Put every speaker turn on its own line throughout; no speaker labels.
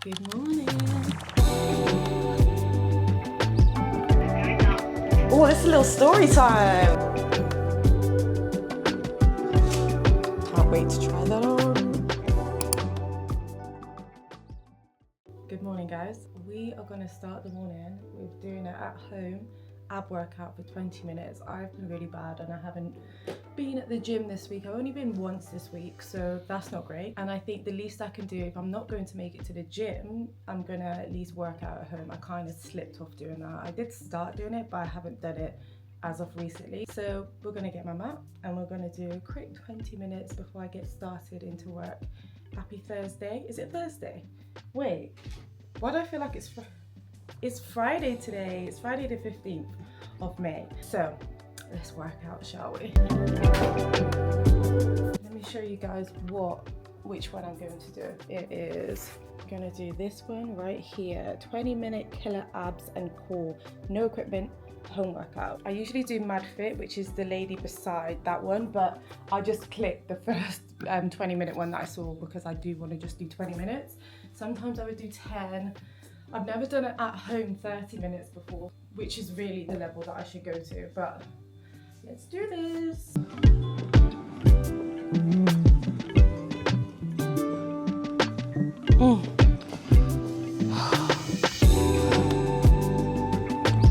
Good morning. Oh, it's a little story time. Can't wait to try that on. Good morning, guys. We are going to start the morning with doing it at home ab workout for 20 minutes. I've been really bad and I haven't been at the gym this week. I've only been once this week, so that's not great. And I think the least I can do, if I'm not going to make it to the gym, I'm gonna at least work out at home. I kind of slipped off doing that. I did start doing it, but I haven't done it as of recently. So we're gonna get my mat and we're gonna do a quick 20 minutes before I get started into work. Happy Thursday. Is it Thursday? Wait, why do I feel like it's Friday today? It's Friday the 15th of May. So let's work out, shall we? Let me show you guys which one I'm going to do. It is, I'm gonna do this one right here. 20-minute killer abs and core, no equipment, home workout. I usually do Mad Fit, which is the lady beside that one, but I just clicked the first 20-minute one that I saw because I do want to just do 20 minutes. Sometimes I would do 10. I've never done it at home 30 minutes before, which is really the level that I should go to, but let's do this.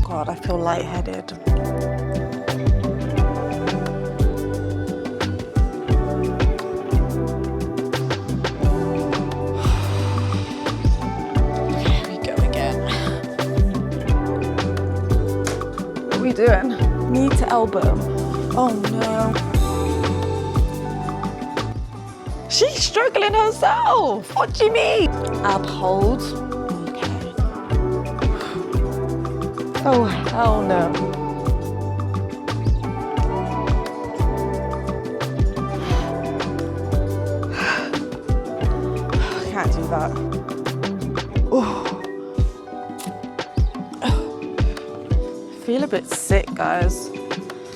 God, I feel lightheaded. Here we go again. What are we doing? Knee to elbow. Oh no. She's struggling herself. What do you mean? Ab hold. Okay. Oh hell no. I can't do that. Oh. I feel a bit sick, guys.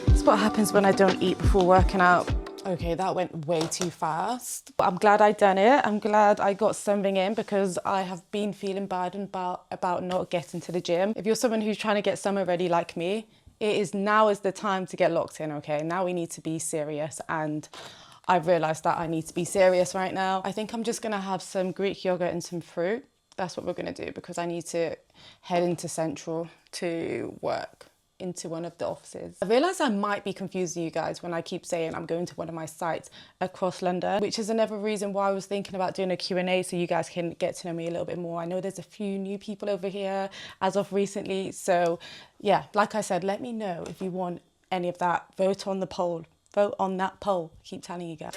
It's what happens when I don't eat before working out. Okay, that went way too fast. I'm glad I done it. I'm glad I got something in because I have been feeling bad about not getting to the gym. If you're someone who's trying to get summer ready like me, now is the time to get locked in, okay? Now we need to be serious, and I've realized that I need to be serious right now. I think I'm just gonna have some Greek yogurt and some fruit. That's what we're gonna do because I need to head into Central to work into one of the offices. I realise I might be confusing you guys when I keep saying I'm going to one of my sites across London, which is another reason why I was thinking about doing a Q&A so you guys can get to know me a little bit more. I know there's a few new people over here as of recently, so yeah, like I said, let me know if you want any of that. Vote on the poll. Vote on that poll. I keep telling you guys.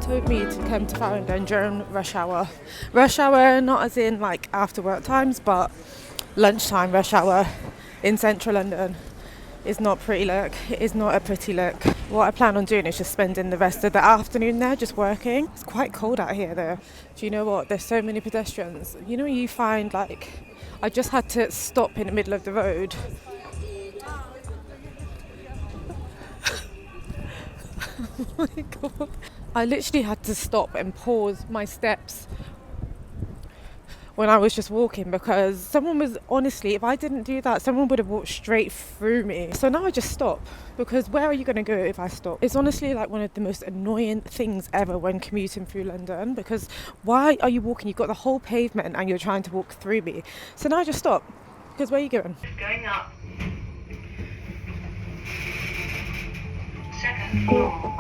Told me to come to Farringdon during rush hour. Rush hour, not as in like after work times, but lunchtime rush hour in central London is not pretty look. It is not a pretty look. What I plan on doing is just spending the rest of the afternoon there just working. It's quite cold out here though. Do you know what? There's so many pedestrians. You know, you find like, I just had to stop in the middle of the road. Oh my God. I literally had to stop and pause my steps when I was just walking because someone was, honestly, if I didn't do that, someone would have walked straight through me. So now I just stop because where are you going to go if I stop? It's honestly like one of the most annoying things ever when commuting through London because why are you walking? You've got the whole pavement and you're trying to walk through me. So now I just stop because where are you going?
Going up. Second floor.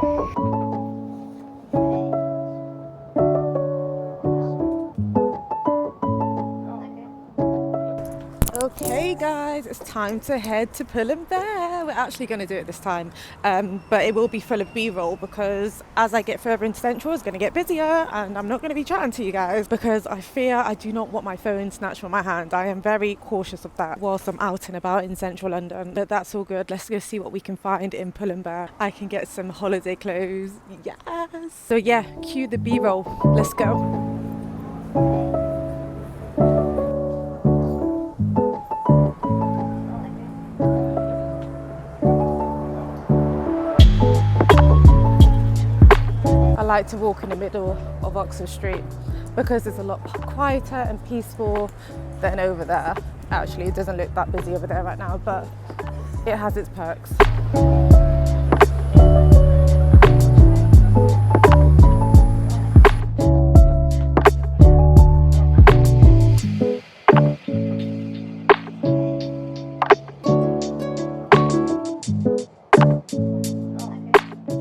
Okay guys, it's time to head to Pull and Bear. We're actually going to do it this time, but it will be full of B-roll because as I get further into Central, it's going to get busier and I'm not going to be chatting to you guys because I fear I do not want my phone snatched from my hand. I am very cautious of that whilst I'm out and about in Central London, but that's all good. Let's go see what we can find in Pull and Bear. I can get some holiday clothes. Yes. So yeah, cue the B-roll. Let's go. I like to walk in the middle of Oxford Street because it's a lot quieter and peaceful than over there. Actually, it doesn't look that busy over there right now, but it has its perks.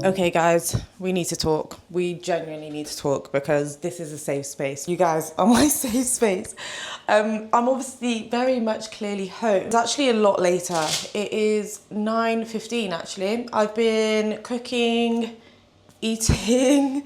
Okay guys, we need to talk. We genuinely need to talk because this is a safe space. You guys are my safe space. I'm obviously very much clearly home. It's actually a lot later. It is 9:15 actually. I've been cooking, eating,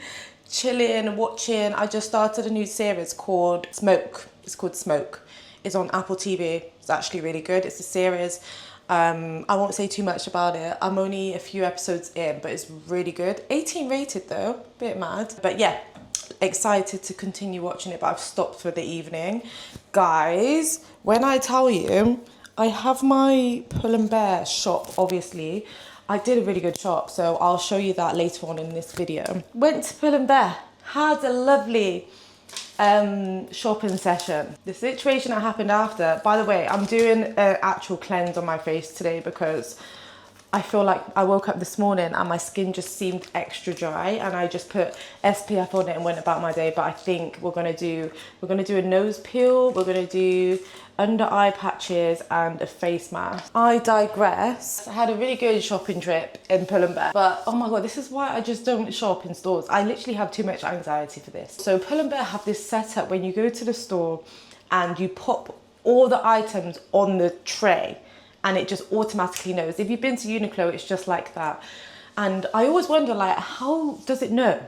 chilling, watching. I just started a new series called Smoke. It's called Smoke. It's on Apple TV. It's actually really good. It's a series. I won't say too much about it. I'm only a few episodes in, but it's really good. 18 rated though, bit mad. But yeah, excited to continue watching it, but I've stopped for the evening. Guys, when I tell you, I have my Pull and Bear shop, obviously. I did a really good shop, so I'll show you that later on in this video. Went to Pull and Bear, had a lovely shopping session. The situation that happened after, by the way, I'm doing an actual cleanse on my face today because I feel like I woke up this morning and my skin just seemed extra dry, and I just put SPF on it and went about my day. But I think we're gonna do a nose peel, we're gonna do under eye patches and a face mask. I digress. I had a really good shopping trip in Pull and Bear, but oh my god, this is why I just don't shop in stores. I literally have too much anxiety for this. So Pull and Bear have this setup when you go to the store and you pop all the items on the tray and it just automatically knows. If you've been to Uniqlo, it's just like that. And I always wonder, like, how does it know?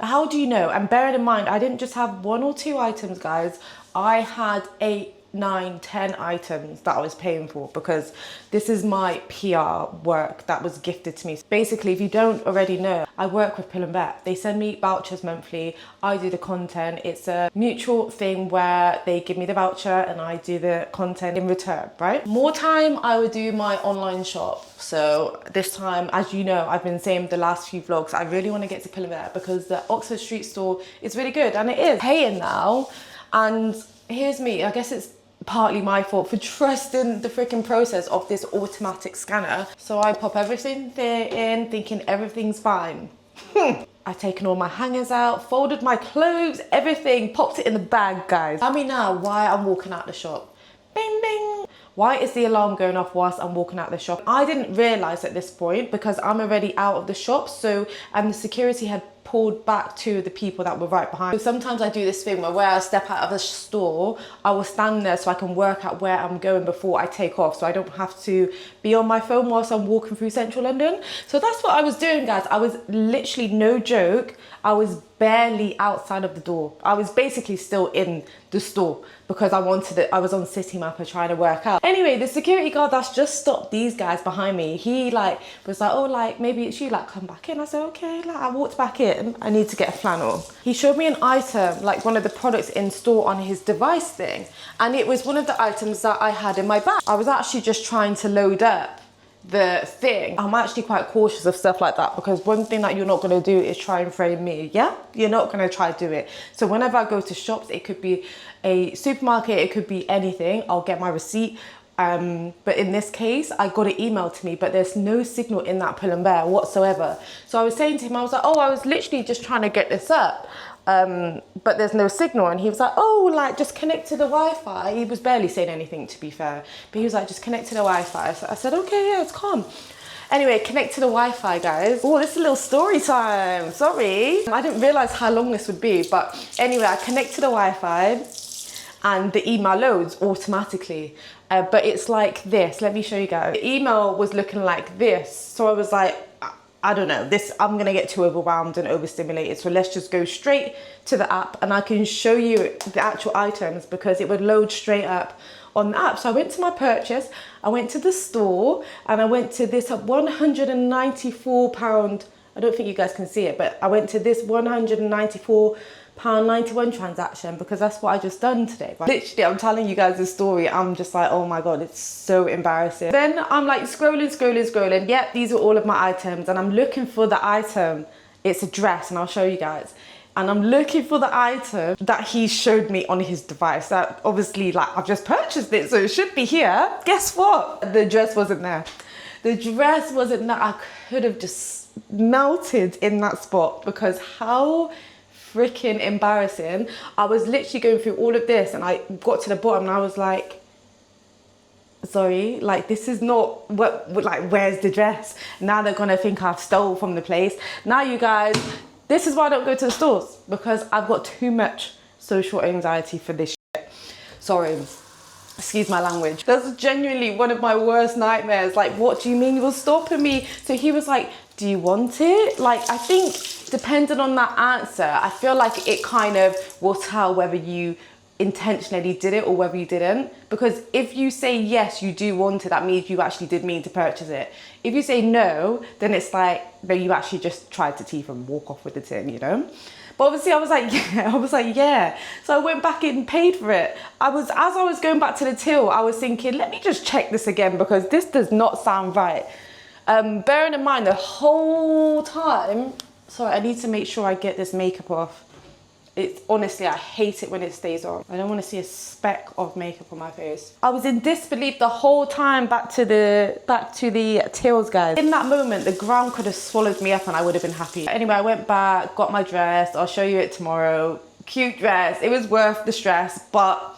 How do you know? And bearing in mind, I didn't just have 1 or 2 items, guys. I had 8, 9, 10 items that I was paying for because this is my PR work that was gifted to me. Basically, if you don't already know, I work with Pull and Bear. They send me vouchers monthly. I do the content. It's a mutual thing where they give me the voucher and I do the content in return, right? More time I would do my online shop. So this time, as you know, I've been saying the last few vlogs, I really want to get to Pull and Bear because the Oxford Street store is really good, and it is paying now. And here's me, I guess it's partly my fault for trusting the freaking process of this automatic scanner. So I pop everything there in thinking everything's fine. I've taken all my hangers out, folded my clothes, everything, popped it in the bag, guys. Tell me now why I'm walking out the shop. Bing, bing. Why is the alarm going off whilst I'm walking out the shop? I didn't realise at this point because I'm already out of the shop. So, and the security had pulled back to the people that were right behind. So sometimes I do this thing where I step out of the store, I will stand there so I can work out where I'm going before I take off, so I don't have to be on my phone whilst I'm walking through Central London. So that's what I was doing, guys. I was literally, no joke, I was barely outside of the door. I was basically still in the store because I was on City Mapper trying to work out. Anyway, the security guard that's just stopped these guys behind me, he was like, oh, like maybe it's you, like come back in. I said, okay. Like I walked back in, I need to get a flannel. He showed me an item, like one of the products in store on his device thing, and it was one of the items that I had in my bag. I was actually just trying to load up the thing. I'm actually quite cautious of stuff like that because one thing that you're not going to do is try and frame me. Yeah, you're not going to try to do it. So whenever I go to shops, it could be a supermarket, it could be anything, I'll get my receipt. But in this case, I got it emailed to me, but there's no signal in that Pull and Bear whatsoever. So I was saying to him, I was like, oh, I was literally just trying to get this up. But there's no signal. And he was like, oh, like just connect to the Wi-Fi. He was barely saying anything, to be fair, but he was like, just connect to the Wi-Fi. So I said, okay, yeah, it's calm. Anyway, connect to the Wi-Fi, guys. Oh, this is a little story time. Sorry. I didn't realize how long this would be, but anyway, I connect to the Wi-Fi and the email loads automatically. but it's like this. Let me show you guys. The email was looking like this. So I was like, I don't know, I'm gonna get too overwhelmed and overstimulated. So let's just go straight to the app and I can show you the actual items because it would load straight up on the app. So I went to my purchase, I went to the store and I went to this £194, I don't think you guys can see it, but I went to this £194.91 transaction because that's what I just done today. Literally, I'm telling you guys this story. I'm just like, oh my God, it's so embarrassing. Then I'm like scrolling. Yep, these are all of my items and I'm looking for the item. It's a dress and I'll show you guys. And I'm looking for the item that he showed me on his device. That obviously, like, I've just purchased it, so it should be here. Guess what? The dress wasn't there. The dress wasn't there. I could have just melted in that spot because how freaking embarrassing. I was literally going through all of this and I got to the bottom and I was like, sorry, like this is not what, like, where's the dress? Now they're gonna think I've stole from the place. Now you guys, this is why I don't go to the stores, because I've got too much social anxiety for this shit. Sorry, excuse my language. That's genuinely one of my worst nightmares. Like, what do you mean you're stopping me? So he was like, do you want it? Like, I think depending on that answer, I feel like it kind of will tell whether you intentionally did it or whether you didn't. Because if you say yes, you do want it, that means you actually did mean to purchase it. If you say no, then it's like, no, you actually just tried to teeth and walk off with the tin, you know? But obviously I was like, yeah. So I went back in and paid for it. As I was going back to the till, I was thinking, let me just check this again because this does not sound right. Bearing in mind the whole time, sorry, I need to make sure I get this makeup off. It's honestly, I hate it when it stays on. I don't want to see a speck of makeup on my face. I was in disbelief the whole time back to the tills, guys. In that moment, the ground could have swallowed me up and I would have been happy. Anyway, I went back, got my dress. I'll show you it tomorrow. Cute dress. It was worth the stress, but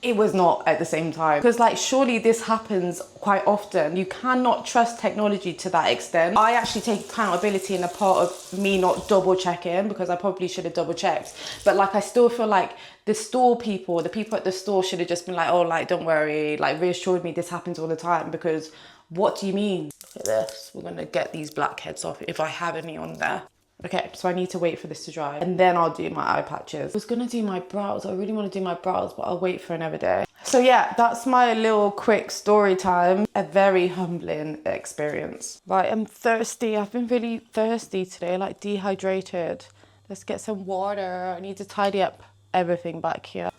it was not at the same time. Because like, surely this happens quite often. You cannot trust technology to that extent. I actually take accountability in the part of me not double checking because I probably should have double checked. But like, I still feel like the store people, the people at the store should have just been like, oh, like, don't worry, like reassured me this happens all the time, because what do you mean? Look at this. We're gonna get these blackheads off if I have any on there. Okay, so I need to wait for this to dry and then I'll do my eye patches. I was gonna do my brows. I really want to do my brows, but I'll wait for another day. So yeah, that's my little quick story time. A very humbling experience. Right, I'm thirsty. I've been really thirsty today, like dehydrated. Let's get some water. I need to tidy up everything back here.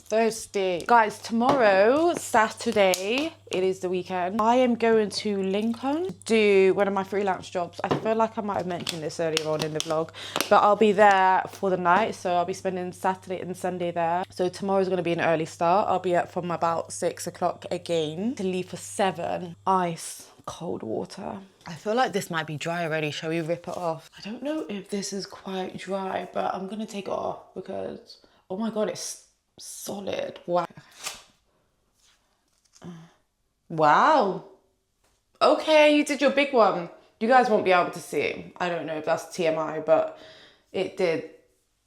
Thirsty. Guys, tomorrow, Saturday, it is the weekend. I am going to Lincoln to do one of my freelance jobs. I feel like I might have mentioned this earlier on in the vlog, but I'll be there for the night. So I'll be spending Saturday and Sunday there. So tomorrow's going to be an early start. I'll be up from about 6 o'clock again to leave for 7. Ice, cold water. I feel like this might be dry already. Shall we rip it off? I don't know if this is quite dry, but I'm going to take it off because, oh my God, it's solid. Wow. Wow. Okay, you did your big one. You guys won't be able to see. I don't know if that's TMI, but it did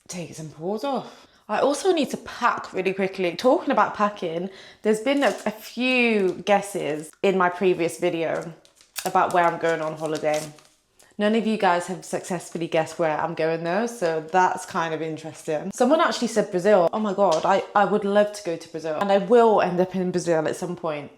take some pores off. I also need to pack really quickly. Talking about packing, there's been a few guesses in my previous video about where I'm going on holiday. None of you guys have successfully guessed where I'm going though, so that's kind of interesting. Someone actually said Brazil. Oh my God, I would love to go to Brazil. And I will end up in Brazil at some point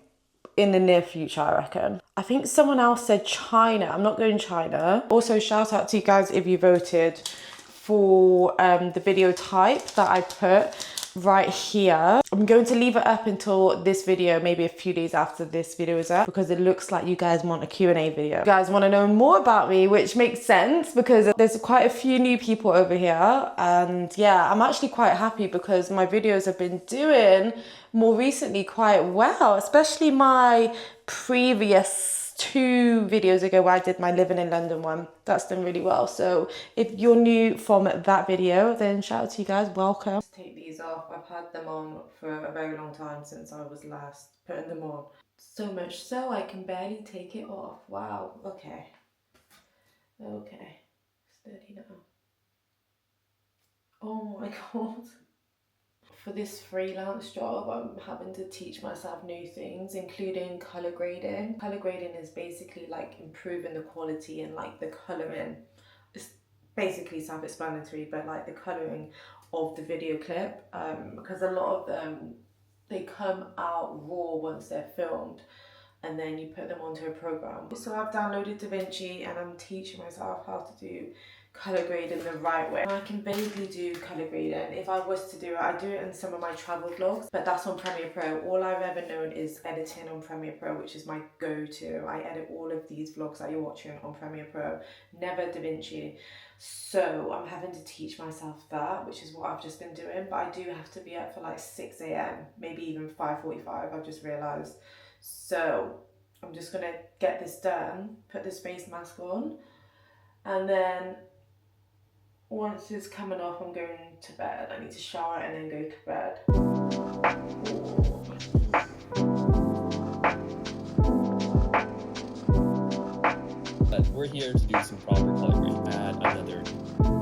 in the near future, I reckon. I think someone else said China. I'm not going China. Also, shout out to you guys if you voted for the video type that I put right here. I'm going to leave it up until this video, maybe a few days after this video is up, because it looks like you guys want a Q&A video. You guys want to know more about me, which makes sense because there's quite a few new people over here. And yeah, I'm actually quite happy because my videos have been doing more recently quite well, especially my previous 2 videos ago where I did my living in London one. That's done really well. So if you're new from that video, then shout out to you guys, welcome. Let's take these off. I've had them on for a very long time since I was last putting them on. So much so I can barely take it off. Wow, okay. Okay, steady now. Oh my God. For this freelance job, I'm having to teach myself new things, including color grading. Color grading is basically like improving the quality and like the coloring. It's basically self-explanatory, but like the coloring of the video clip, because a lot of them, they come out raw once they're filmed, and then you put them onto a program. So I've downloaded davinci and I'm teaching myself how to do color grading the right way. I can vaguely do color grading. If I was to do it, I do it in some of my travel vlogs, but that's on Premiere Pro. All I've ever known is editing on Premiere Pro, which is my go-to. I edit all of these vlogs that you're watching on Premiere Pro, never davinci. So I'm having to teach myself that, which is what I've just been doing, but I do have to be up for like 6 a.m, maybe even 5:45, I've just realised. So I'm just gonna get this done, put this face mask on, and then once it's coming off, I'm going to bed. I need to shower and then go to bed.
But we're here to do some proper coloring. Add another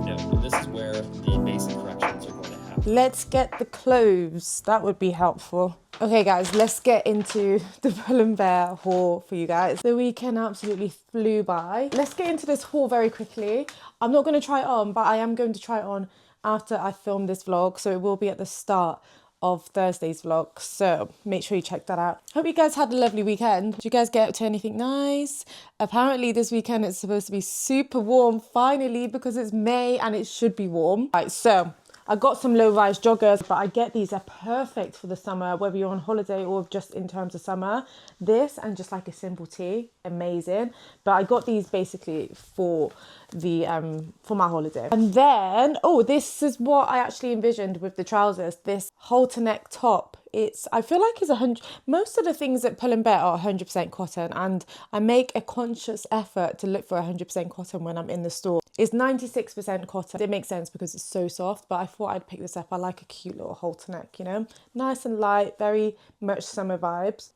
note. And this is where the basic corrections are going to happen.
Let's get the clothes. That would be helpful. Okay guys, let's get into the Pull&Bear haul for you guys. The weekend absolutely flew by. Let's get into this haul very quickly. I'm not going to try it on, but I am going to try it on after I film this vlog. So it will be at the start of Thursday's vlog. So make sure you check that out. Hope you guys had a lovely weekend. Did you guys get up to anything nice? Apparently this weekend it's supposed to be super warm finally because it's May and it should be warm. Right, so I got some low-rise joggers, but I get these are perfect for the summer, whether you're on holiday or just in terms of summer. This and just like a simple tee, amazing. But I got these basically for the for my holiday. And then, oh, this is what I actually envisioned with the trousers. This halter neck top. I feel like it's 100. Most of the things at Pull&Bear are 100% cotton, and I make a conscious effort to look for 100% cotton when I'm in the store. It's 96% cotton. It makes sense because it's so soft, but I thought I'd pick this up. I like a cute little halter neck, you know? Nice and light, very much summer vibes.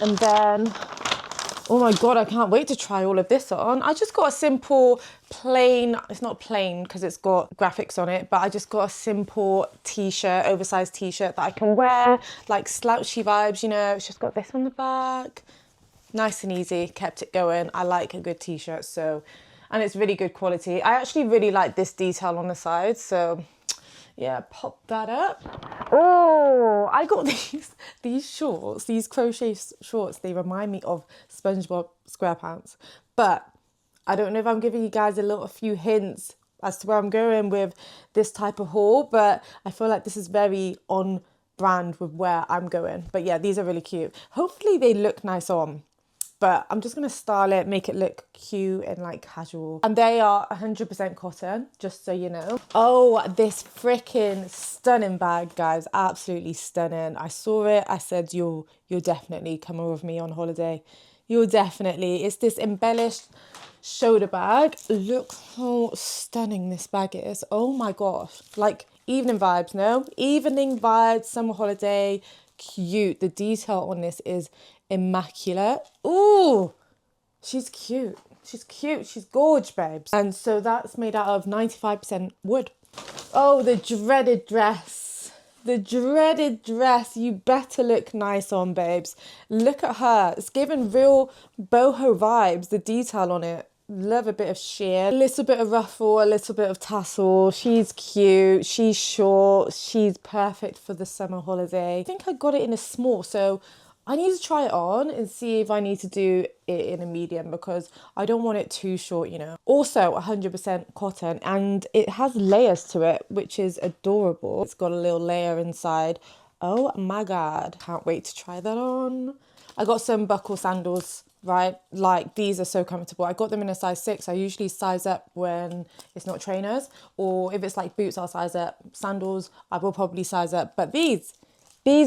And then, oh my God, I can't wait to try all of this on. I just got a simple plain, it's not plain because it's got graphics on it, but I just got a simple t-shirt, oversized t-shirt that I can wear, like slouchy vibes, you know? It's just got this on the back. Nice and easy, kept it going. I like a good t-shirt, so, and it's really good quality. I actually really like this detail on the side, so yeah, pop that up. Oh, I got these shorts, these crochet shorts. They remind me of SpongeBob SquarePants, but I don't know if I'm giving you guys a few hints as to where I'm going with this type of haul, but I feel like this is very on brand with where I'm going. But yeah, these are really cute. Hopefully they look nice on. But I'm just going to style it, make it look cute and like casual. And they are 100% cotton, just so you know. Oh, this freaking stunning bag, guys. Absolutely stunning. I saw it. I said, you'll definitely come with me on holiday. You'll definitely. It's this embellished shoulder bag. Look how stunning this bag is. Oh my gosh. Like evening vibes, no? Evening vibes, summer holiday. Cute. The detail on this is immaculate. Ooh, she's cute. She's cute. She's gorge, babes. And so that's made out of 95% wood. Oh, the dreaded dress. The dreaded dress. You better look nice on, babes. Look at her. It's giving real boho vibes. The detail on it. Love a bit of sheer, a little bit of ruffle, a little bit of tassel. She's cute, she's short, she's perfect for the summer holiday. I think I got it in a small, so I need to try it on and see if I need to do it in a medium because I don't want it too short, you know. Also 100% cotton, and it has layers to it, which is adorable. It's got a little layer inside. Oh my God, can't wait to try that on. I got some buckle sandals, right? Like these are so comfortable. I got them in a size 6. I usually size up when it's not trainers, or if it's like boots, I'll size up. Sandals, I will probably size up. But these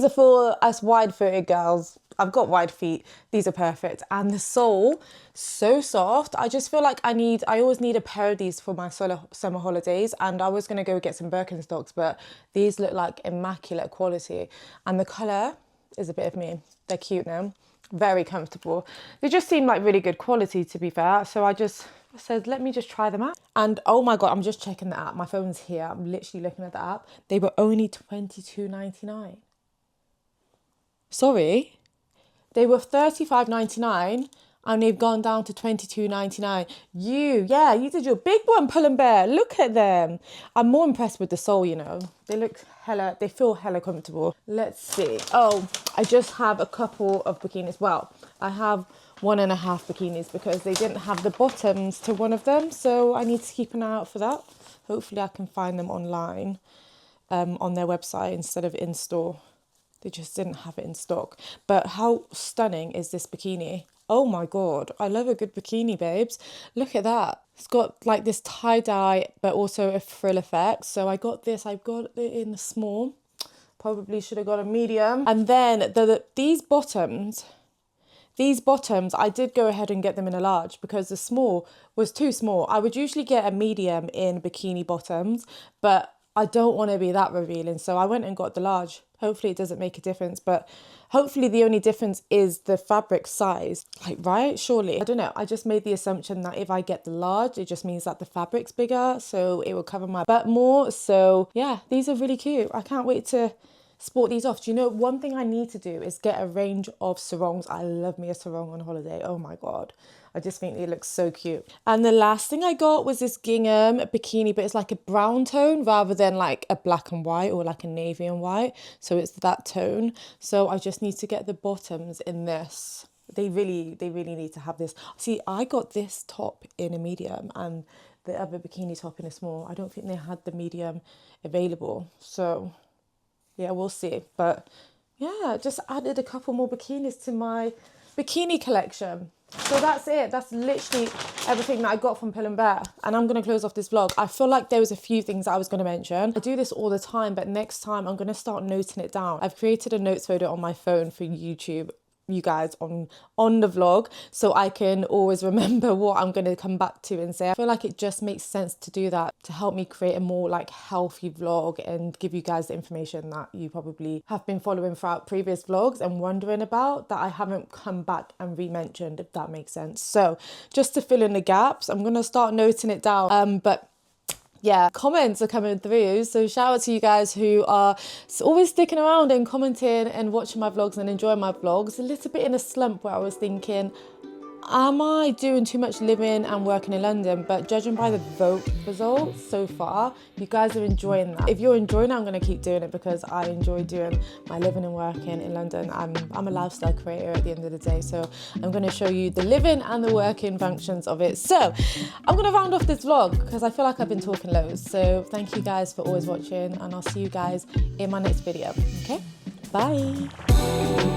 are for us wide-footed girls. I've got wide feet. These are perfect. And the sole, so soft. I just feel like I always need a pair of these for my summer holidays. And I was going to go get some Birkenstocks, but these look like immaculate quality. And the colour is a bit of me. They're cute now. Very comfortable. They just seem like really good quality, to be fair. So I just It says, let me just try them out. And oh my God, I'm just checking the app. My phone's here. I'm literally looking at the app. They were only $22.99. Sorry. They were $35.99 and they've gone down to $22.99. You did your big one, Pull and Bear. Look at them. I'm more impressed with the sole, you know. They feel hella comfortable. Let's see. Oh, I just have a couple of bikinis. Well, I have 1.5 bikinis because they didn't have the bottoms to one of them. So I need to keep an eye out for that. Hopefully I can find them online on their website instead of in store. They just didn't have it in stock. But how stunning is this bikini? Oh my God, I love a good bikini, babes. Look at that. It's got like this tie-dye, but also a frill effect. So I got this, I got it in the small. Probably should have got a medium. And then these bottoms, I did go ahead and get them in a large because the small was too small. I would usually get a medium in bikini bottoms, but I don't want to be that revealing. So I went and got the large. Hopefully it doesn't make a difference, but hopefully the only difference is the fabric size. Like, right? Surely. I don't know. I just made the assumption that if I get the large, it just means that the fabric's bigger. So it will cover my butt more. So yeah, these are really cute. I can't wait to sport these off. Do you know, one thing I need to do is get a range of sarongs. I love me a sarong on holiday. Oh my God. I just think it looks so cute. And the last thing I got was this gingham bikini, but it's like a brown tone rather than like a black and white or like a navy and white. So it's that tone. So I just need to get the bottoms in this. They really need to have this. See, I got this top in a medium and the other bikini top in a small. I don't think they had the medium available. So yeah, we'll see. But yeah, just added a couple more bikinis to my bikini collection. So that's it. That's literally everything that I got from Pull and Bear. And I'm going to close off this vlog. I feel like there was a few things that I was going to mention. I do this all the time, but next time I'm going to start noting it down. I've created a notes folder on my phone for YouTube, you guys, on the vlog, so I can always remember what I'm going to come back to and say. I feel like it just makes sense to do that to help me create a more like healthy vlog and give you guys the information that you probably have been following throughout previous vlogs and wondering about that I haven't come back and re-mentioned, if that makes sense. So just to fill in the gaps, I'm going to start noting it down. But yeah, comments are coming through. So shout out to you guys who are always sticking around and commenting and watching my vlogs and enjoying my vlogs. A little bit in a slump where I was thinking, am I doing too much living and working in London? But judging by the vote results so far, you guys are enjoying that. If you're enjoying it, I'm going to keep doing it because I enjoy doing my living and working in London. I'm a lifestyle creator at the end of the day. So I'm going to show you the living and the working functions of it. So I'm going to round off this vlog because I feel like I've been talking loads. So thank you guys for always watching and I'll see you guys in my next video. Okay, bye.